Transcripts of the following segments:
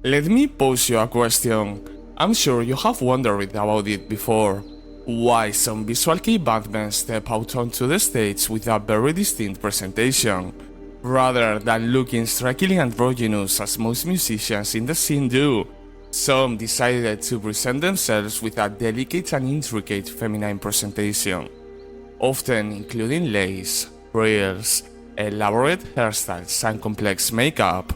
Let me pose you a question. I'm sure you have wondered about it before. Why some Visual Kei bandmen step out onto the stage with a very distinct presentation, rather than looking strikingly androgynous as most musicians in the scene do. Some decided to present themselves with a delicate and intricate feminine presentation, often including lace, frills, elaborate hairstyles, and complex makeup.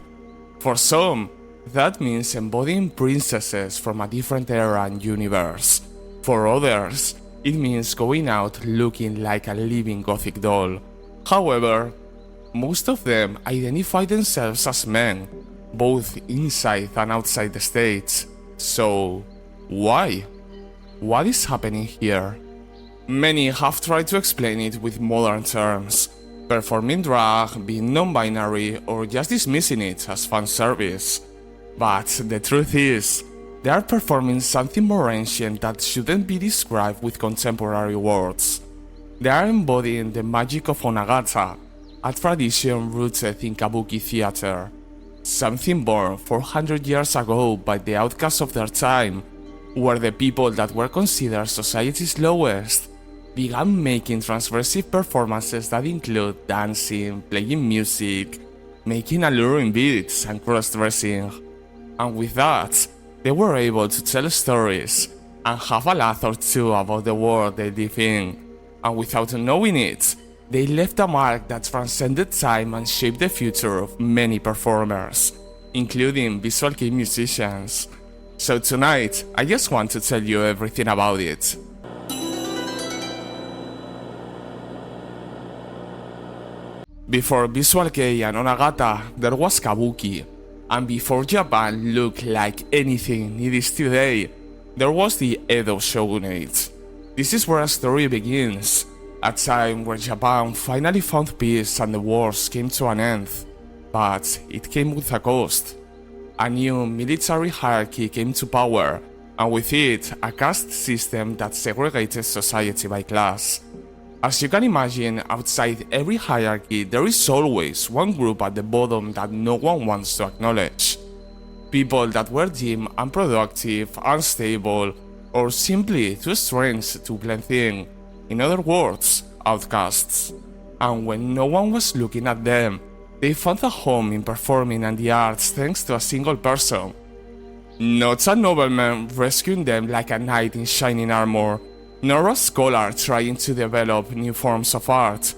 For some, that means embodying princesses from a different era and universe. For others, it means going out looking like a living gothic doll. However, most of them identify themselves as men, both inside and outside the stage. So, why? What is happening here? Many have tried to explain it with modern terms, performing drag, being non-binary, or just dismissing it as fan service. But the truth is, they are performing something more ancient that shouldn't be described with contemporary words. They are embodying the magic of Onnagata, a tradition rooted in Kabuki theater, something born 400 years ago by the outcasts of their time, where the people that were considered society's lowest began making transgressive performances that include dancing, playing music, making alluring beats, and cross-dressing. And with that, they were able to tell stories and have a laugh or two about the world they live in, and without knowing it, they left a mark that transcended time and shaped the future of many performers, including Visual Kei musicians. So tonight, I just want to tell you everything about it. Before Visual Kei and Onnagata, there was Kabuki, and before Japan looked like anything it is today, there was the Edo Shogunate. This is where a story begins, a time where Japan finally found peace and the wars came to an end. But it came with a cost. A new military hierarchy came to power, and with it, a caste system that segregated society by class. As you can imagine, outside every hierarchy, there is always one group at the bottom that no one wants to acknowledge. People that were dim, unproductive, unstable, or simply too strange to blend in. In other words, outcasts. And when no one was looking at them, they found a home in performing and the arts thanks to a single person. Not a nobleman rescuing them like a knight in shining armor, nor a scholar trying to develop new forms of art.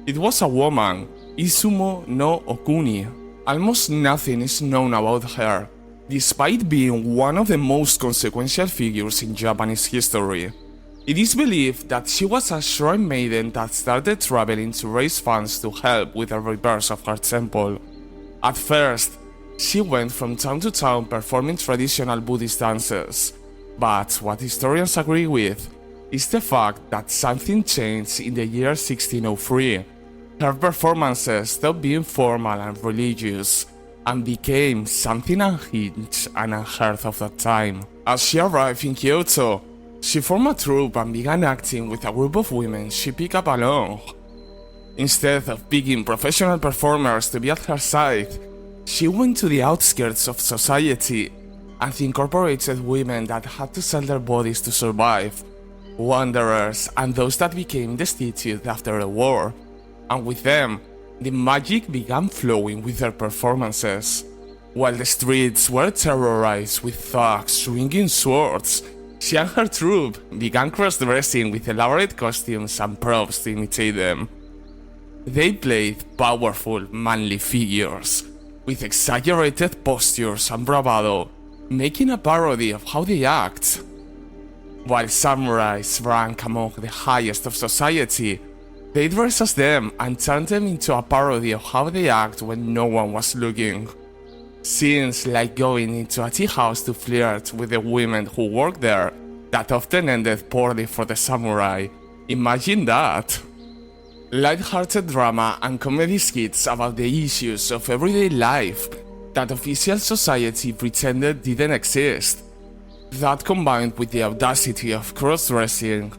It was a woman, Izumo no Okuni. Almost nothing is known about her, despite being one of the most consequential figures in Japanese history. It is believed that she was a shrine maiden that started traveling to raise funds to help with the repairs of her temple. At first, she went from town to town performing traditional Buddhist dances, but what historians agree with is the fact that something changed in the year 1603. Her performances stopped being formal and religious, and became something unhinged and unheard of at that time. As she arrived in Kyoto, she formed a troupe and began acting with a group of women she picked up along. Instead of picking professional performers to be at her side, she went to the outskirts of society and incorporated women that had to sell their bodies to survive, wanderers, and those that became destitute after the war. And with them, the magic began flowing with their performances. While the streets were terrorized with thugs swinging swords, she and her troupe began cross-dressing with elaborate costumes and props to imitate them. They played powerful, manly figures, with exaggerated postures and bravado, making a parody of how they act. While samurais rank among the highest of society, they dress as them and turn them into a parody of how they act when no one was looking. Scenes like going into a tea house to flirt with the women who work there, that often ended poorly for the samurai. Imagine that! Light-hearted drama and comedy skits about the issues of everyday life that official society pretended didn't exist. That combined with the audacity of cross-dressing,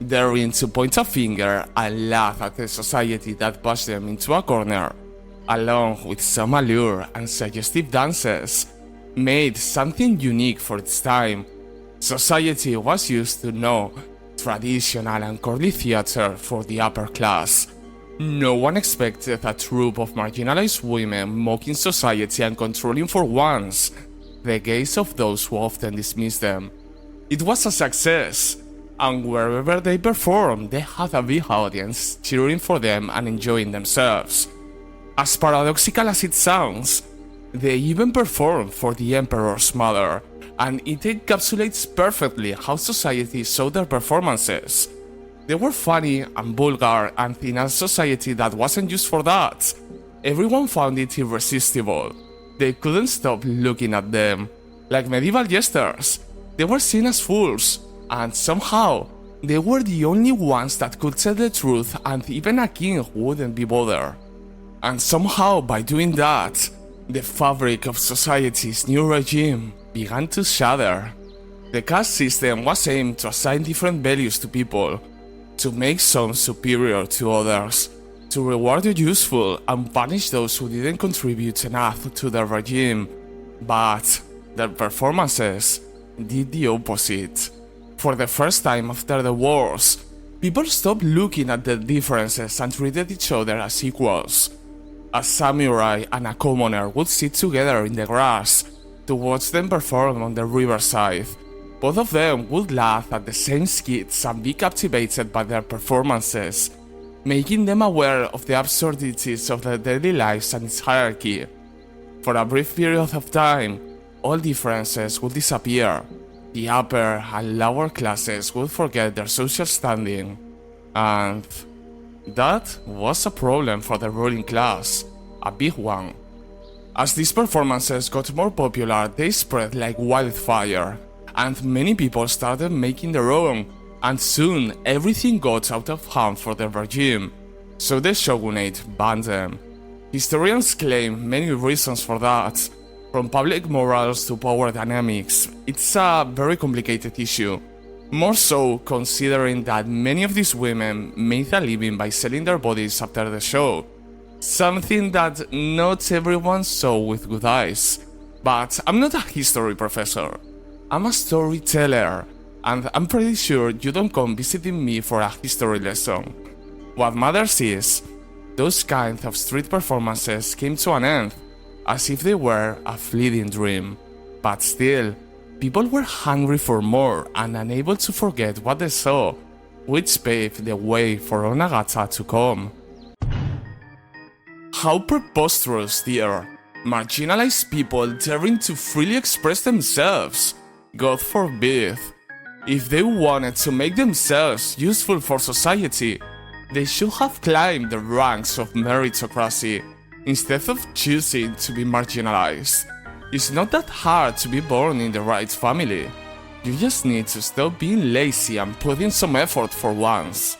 daring to point a finger and laugh at the society that pushed them into a corner, along with some allure and suggestive dances, made something unique for its time. Society was used to know traditional and courtly theater for the upper class. No one expected a troupe of marginalized women mocking society and controlling for once the gaze of those who often dismiss them. It was a success, and wherever they performed, they had a big audience cheering for them and enjoying themselves. As paradoxical as it sounds, they even performed for the emperor's mother, and it encapsulates perfectly how society saw their performances. They were funny and vulgar, and in a society that wasn't used for that, everyone found it irresistible. They couldn't stop looking at them. Like medieval jesters, they were seen as fools, and somehow, they were the only ones that could tell the truth, and even a king wouldn't be bothered. And somehow, by doing that, the fabric of society's new regime began to shatter. The caste system was aimed to assign different values to people, to make some superior to others, to reward the useful and punish those who didn't contribute enough to the regime. But their performances did the opposite. For the first time after the wars, people stopped looking at the differences and treated each other as equals. A samurai and a commoner would sit together in the grass to watch them perform on the riverside. Both of them would laugh at the same skits and be captivated by their performances, making them aware of the absurdities of their daily lives and its hierarchy. For a brief period of time, all differences would disappear. The upper and lower classes would forget their social standing. And that was a problem for the ruling class, a big one. As these performances got more popular, they spread like wildfire, and many people started making their own, and soon everything got out of hand for the regime, so the shogunate banned them. Historians claim many reasons for that, from public morals to power dynamics. It's a very complicated issue, more so considering that many of these women made a living by selling their bodies after the show, something that not everyone saw with good eyes. But I'm not a history professor. I'm a storyteller, and I'm pretty sure you don't come visiting me for a history lesson. What matters is, those kind of street performances came to an end, as if they were a fleeting dream. But still, people were hungry for more and unable to forget what they saw, which paved the way for Onnagata to come. How preposterous, dear! Marginalized people daring to freely express themselves! God forbid. If they wanted to make themselves useful for society, they should have climbed the ranks of meritocracy, instead of choosing to be marginalized. It's not that hard to be born in the right family. You just need to stop being lazy and put in some effort for once.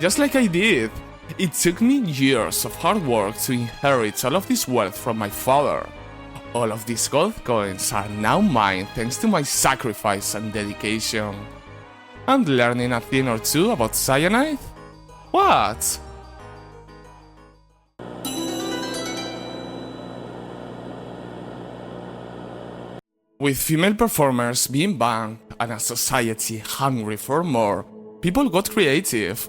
Just like I did. It took me years of hard work to inherit all of this wealth from my father. All of these gold coins are now mine thanks to my sacrifice and dedication. And learning a thing or two about cyanide? What? With female performers being banned and a society hungry for more, people got creative.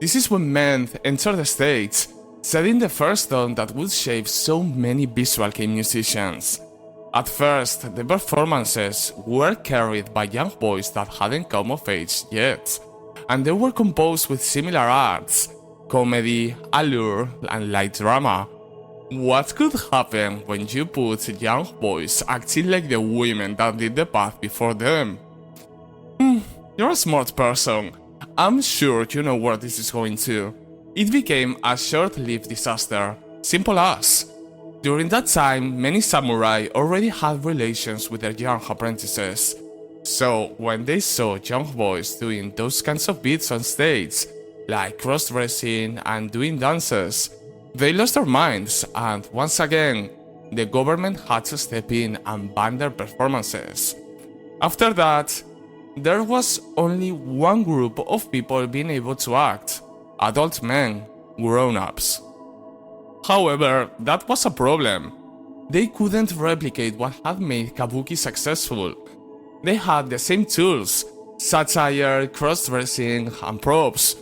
This is when men entered the stage, setting the first tone that would shape so many Visual Kei musicians. At first, the performances were carried by young boys that hadn't come of age yet, and they were composed with similar arts, comedy, allure, and light drama. What could happen when you put young boys acting like the women that did the path before them? You're a smart person. I'm sure you know where this is going to. It became a short-lived disaster, simple as. During that time, many samurai already had relations with their young apprentices. So, when they saw young boys doing those kinds of beats on stage, like cross-dressing and doing dances, they lost their minds, and once again, the government had to step in and ban their performances. After that, there was only one group of people being able to act: adult men, grown-ups. However, that was a problem. They couldn't replicate what had made Kabuki successful. They had the same tools, satire, cross-dressing, and props.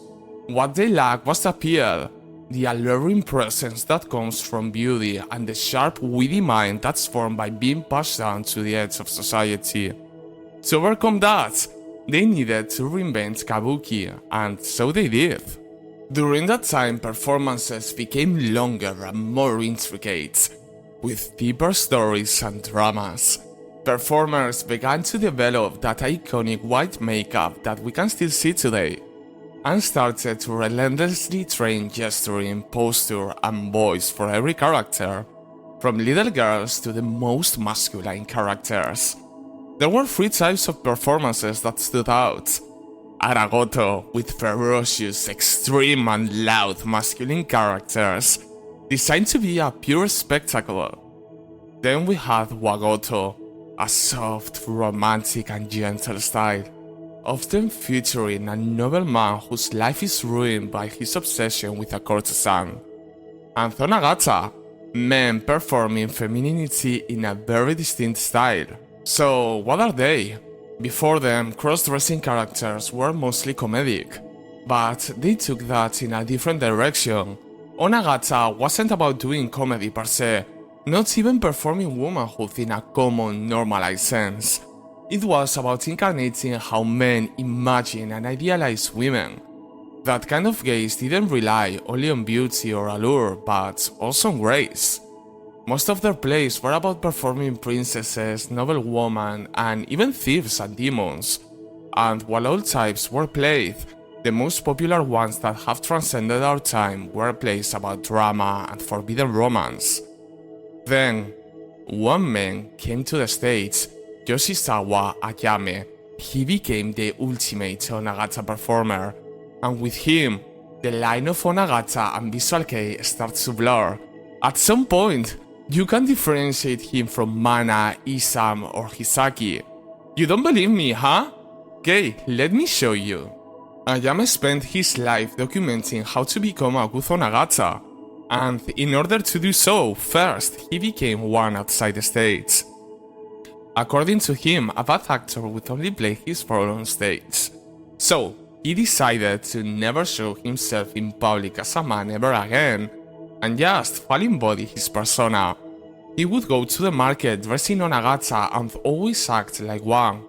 What they lacked was appeal, the alluring presence that comes from beauty and the sharp, witty mind that's formed by being pushed down to the edge of society. To overcome that, they needed to reinvent Kabuki, and so they did. During that time, performances became longer and more intricate, with deeper stories and dramas. Performers began to develop that iconic white makeup that we can still see today, and started to relentlessly train gesturing, posture, and voice for every character, from little girls to the most masculine characters. There were three types of performances that stood out. Aragoto, with ferocious, extreme, and loud masculine characters, designed to be a pure spectacle. Then we had Wagoto, a soft, romantic, and gentle style, often featuring a noble man whose life is ruined by his obsession with a courtesan. And Onnagata, men performing femininity in a very distinct style. So, what are they? Before them, cross-dressing characters were mostly comedic, but they took that in a different direction. Onnagata wasn't about doing comedy per se, not even performing womanhood in a common, normalized sense. It was about incarnating how men imagine and idealize women. That kind of gaze didn't rely only on beauty or allure, but also on grace. Most of their plays were about performing princesses, noblewomen, and even thieves and demons. And while all types were played, the most popular ones that have transcended our time were plays about drama and forbidden romance. Then, one man came to the stage, Yoshizawa Ayame. He became the ultimate Onnagata performer, and with him, the line of Onnagata and Visual Kei starts to blur. At some point, you can differentiate him from Mana, Isam, or Hisaki. You don't believe me, huh? Okay, let me show you. Ayame spent his life documenting how to become a good Onnagata, and in order to do so, first he became one outside the stage. According to him, a bad actor would only play his role on stage. So, he decided to never show himself in public as a man ever again, and just fully embody his persona. He would go to the market dressing Onnagata and always act like one.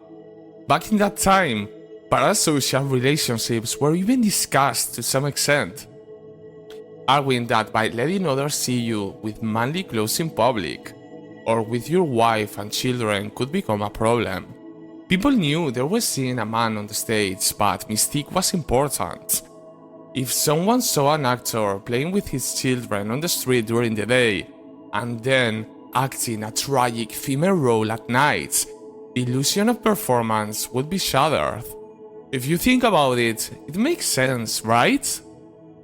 Back in that time, parasocial relationships were even discussed to some extent, arguing that by letting others see you with manly clothes in public, or with your wife and children could become a problem. People knew they were seeing a man on the stage, but mystique was important. If someone saw an actor playing with his children on the street during the day, and then acting a tragic female role at night, the illusion of performance would be shattered. If you think about it, it makes sense, right?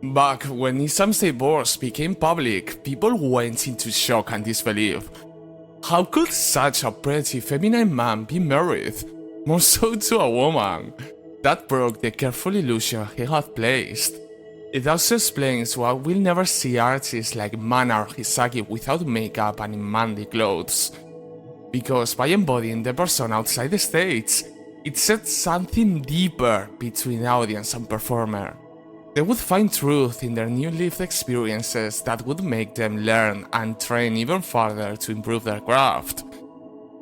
Back when Isam's divorce became public, people went into shock and disbelief. How could such a pretty feminine man be married, more so to a woman? That broke the careful illusion he had placed. It also explains why we'll never see artists like Mana or Hisaki without makeup and in manly clothes. Because by embodying the person outside the stage, it sets something deeper between audience and performer. They would find truth in their new lived experiences that would make them learn and train even further to improve their craft.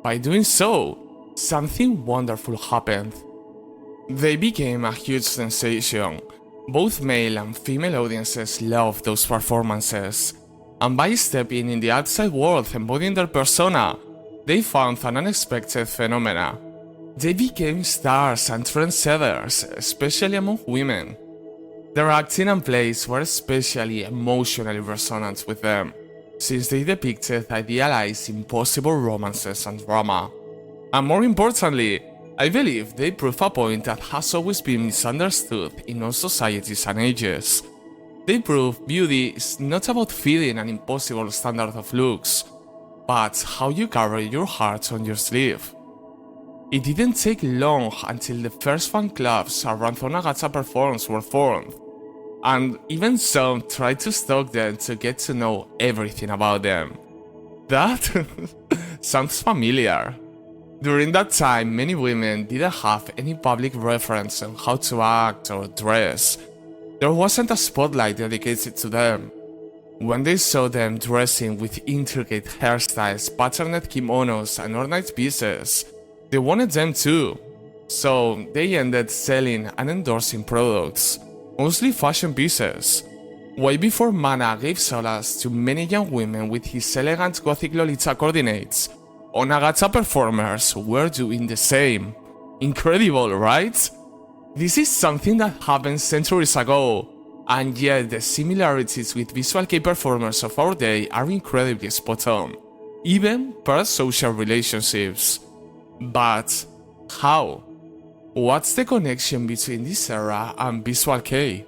By doing so, something wonderful happened. They became a huge sensation. Both male and female audiences loved those performances, and by stepping in the outside world embodying their persona, they found an unexpected phenomena. They became stars and trendsetters, especially among women. Their acting and plays were especially emotionally resonant with them, since they depicted idealized impossible romances and drama. And more importantly, I believe they prove a point that has always been misunderstood in all societies and ages. They prove beauty is not about fitting an impossible standard of looks, but how you carry your heart on your sleeve. It didn't take long until the first fan clubs around Onnagata performance were formed, and even some tried to stalk them to get to know everything about them. That sounds familiar. During that time, many women didn't have any public reference on how to act or dress. There wasn't a spotlight dedicated to them. When they saw them dressing with intricate hairstyles, patterned kimonos, and ornate pieces, they wanted them too. So they ended selling and endorsing products, mostly fashion pieces. Way before Mana gave solace to many young women with his elegant Gothic Lolita coordinates, Onnagata performers were doing the same. Incredible, right? This is something that happened centuries ago, and yet the similarities with Visual Kei performers of our day are incredibly spot on, even parasocial relationships. But how? What's the connection between this era and Visual Kei?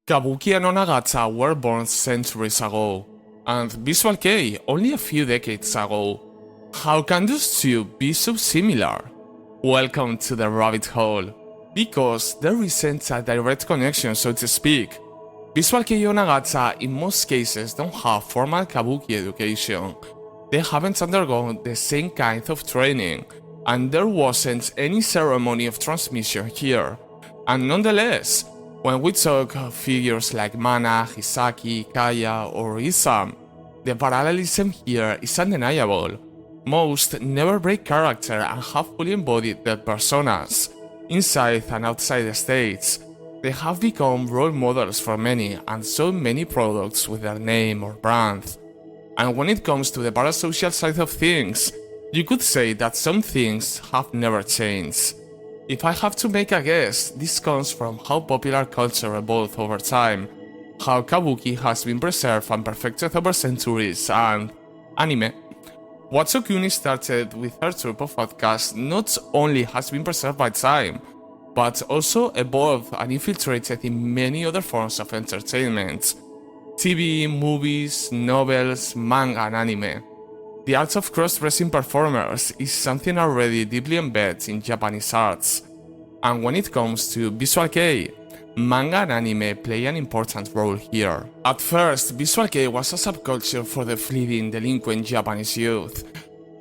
Kabuki and Onnagata were born centuries ago, and Visual Kei only a few decades ago. How can those two be so similar? Welcome to the rabbit hole, because there isn't a direct connection, so to speak. Visual Kei Onnagata in most cases don't have formal Kabuki education. They haven't undergone the same kind of training, and there wasn't any ceremony of transmission here. And nonetheless, when we talk of figures like Mana, Hisaki, Kaya, or Isam, the parallelism here is undeniable. Most never break character and have fully embodied their personas, inside and outside the states. They have become role models for many and sold many products with their name or brand. And when it comes to the parasocial side of things, you could say that some things have never changed. If I have to make a guess, this comes from how popular culture evolved over time, how Kabuki has been preserved and perfected over centuries, and anime. What Sokuni started with her troupe of outcasts not only has been preserved by time, but also evolved and infiltrated in many other forms of entertainment. TV, movies, novels, manga, and anime. The art of cross-dressing performers is something already deeply embedded in Japanese arts. And when it comes to Visual Kei, manga and anime play an important role here. At first, Visual Kei was a subculture for the fleeting, delinquent Japanese youth,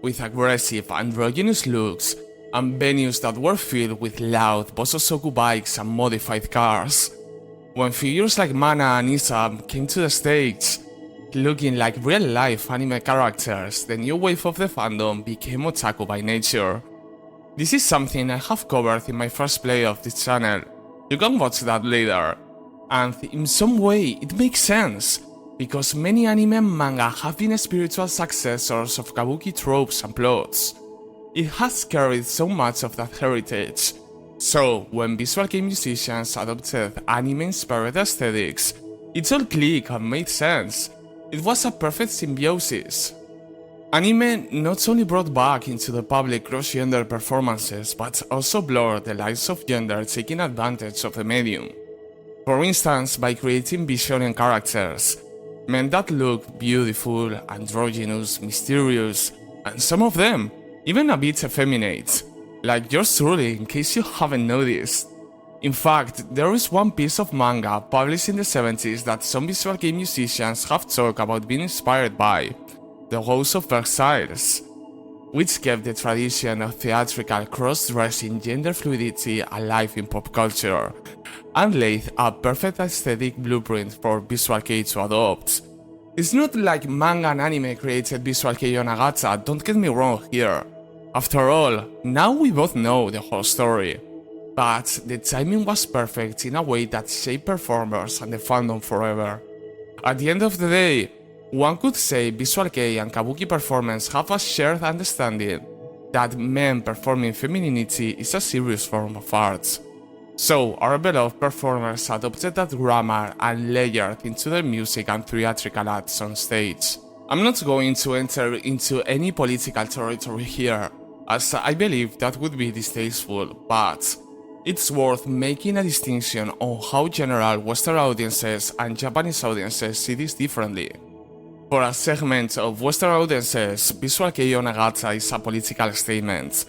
with aggressive, androgynous looks, and venues that were filled with loud Bosozoku bikes and modified cars. When figures like Mana and Isam came to the stage, looking like real-life anime characters, the new wave of the fandom became otaku by nature. This is something I have covered in my first play of this channel. You can watch that later. And in some way it makes sense, because many anime and manga have been spiritual successors of Kabuki tropes and plots. It has carried so much of that heritage. So, when Visual Kei musicians adopted anime-inspired aesthetics, it all clicked and made sense. It was a perfect symbiosis. Anime not only brought back into the public cross-gender performances, but also blurred the lines of gender taking advantage of the medium. For instance, by creating Visionen characters, men that look beautiful, androgynous, mysterious, and some of them even a bit effeminate, like yours truly in case you haven't noticed. In fact, there is one piece of manga published in the 70s that some Visual Kei musicians have talked about being inspired by, The Rose of Versailles, which kept the tradition of theatrical cross-dressing gender fluidity alive in pop culture, and laid a perfect aesthetic blueprint for Visual Kei to adopt. It's not like manga and anime created Visual Kei Onnagata, don't get me wrong here. After all, now we both know the whole story. But the timing was perfect in a way that shaped performers and the fandom forever. At the end of the day, one could say Visual Kei and Kabuki performance have a shared understanding that men performing femininity is a serious form of art. So our beloved performers adopted that grammar and layered into their music and theatrical acts on stage. I'm not going to enter into any political territory here, as I believe that would be distasteful, but it's worth making a distinction on how general Western audiences and Japanese audiences see this differently. For a segment of Western audiences, Visual Kei Onnagata is a political statement,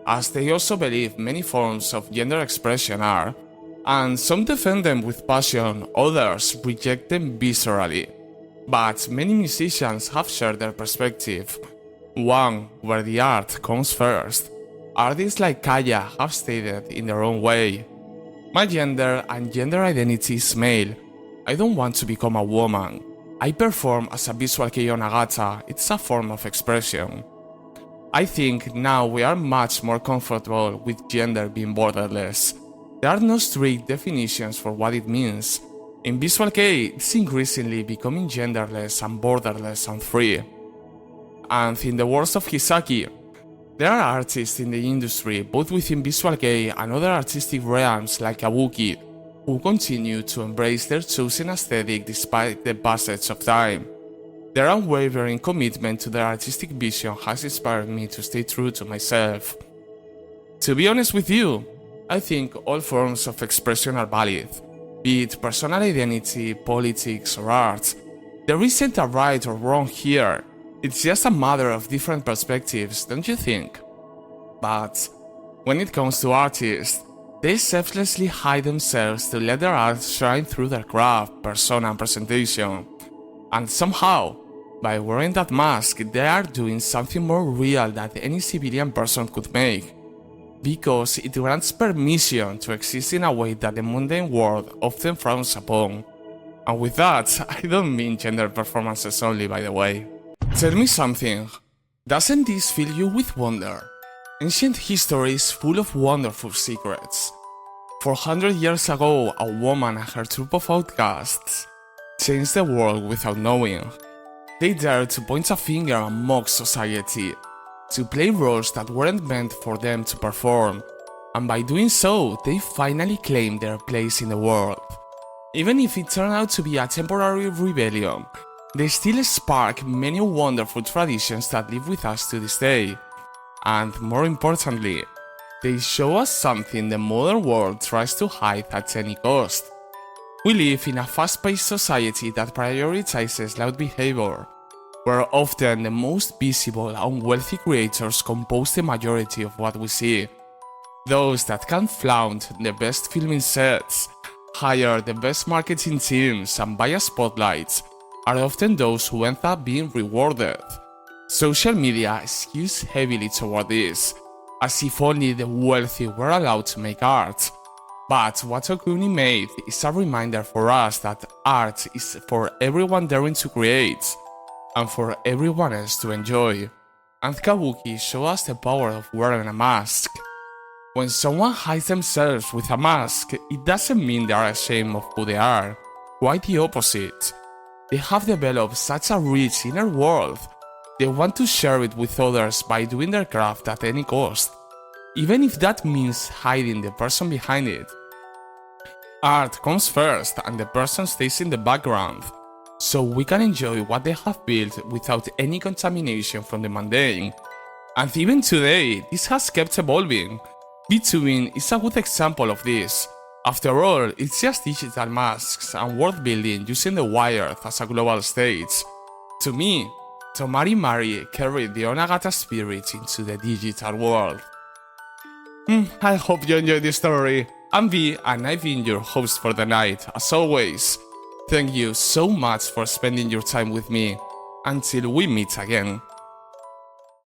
as they also believe many forms of gender expression are, And some defend them with passion, others reject them viscerally. But many musicians have shared their perspective, one where the art comes first. Artists like Kaya have stated in their own way, "My gender and gender identity is male. I don't want to become a woman. I perform as a Visual Kei Onnagata, it's a form of expression." I think now we are much more comfortable with gender being borderless. There are no strict definitions for what it means. In Visual Kei, it's increasingly becoming genderless and borderless and free. And in the words of Hisaki, there are artists in the industry, both within Visual Kei and other artistic realms like Kabuki, who continue to embrace their chosen aesthetic despite the passage of time. Their unwavering commitment to their artistic vision has inspired me to stay true to myself. To be honest with you, I think all forms of expression are valid, be it personal identity, politics, or art. There isn't a right or wrong here, it's just a matter of different perspectives, don't you think? But when it comes to artists, they selflessly hide themselves to let their art shine through their craft, persona, and presentation. And somehow, by wearing that mask, they are doing something more real than any civilian person could make, because it grants permission to exist in a way that the mundane world often frowns upon. And with that, I don't mean gender performances only, by the way. Tell me something, doesn't this fill you with wonder? Ancient history is full of wonderful secrets. 400 years ago, a woman and her troop of outcasts changed the world without knowing. They dared to point a finger and mock society, to play roles that weren't meant for them to perform, and by doing so, they finally claimed their place in the world. Even if it turned out to be a temporary rebellion, they still spark many wonderful traditions that live with us to this day. And more importantly, they show us something the modern world tries to hide at any cost. We live in a fast-paced society that prioritizes loud behavior, where often the most visible and wealthy creators compose the majority of what we see. Those that can flaunt the best filming sets, hire the best marketing teams, and buy spotlights are often those who end up being rewarded. Social media skews heavily toward this, as if only the wealthy were allowed to make art. But what Okuni made is a reminder for us that art is for everyone daring to create, and for everyone else to enjoy. And Kabuki showed us the power of wearing a mask. When someone hides themselves with a mask, it doesn't mean they are ashamed of who they are. Quite the opposite. They have developed such a rich inner world. They want to share it with others by doing their craft at any cost, even if that means hiding the person behind it. Art comes first and the person stays in the background, so we can enjoy what they have built without any contamination from the mundane. And even today, this has kept evolving. VTubing is a good example of this. After all, it's just digital masks and world building using the wired as a global stage. To me, Tomari Mari carried the Onnagata spirit into the digital world. I hope you enjoyed this story. I'm V and I've been your host for the night, as always. Thank you so much for spending your time with me. Until we meet again.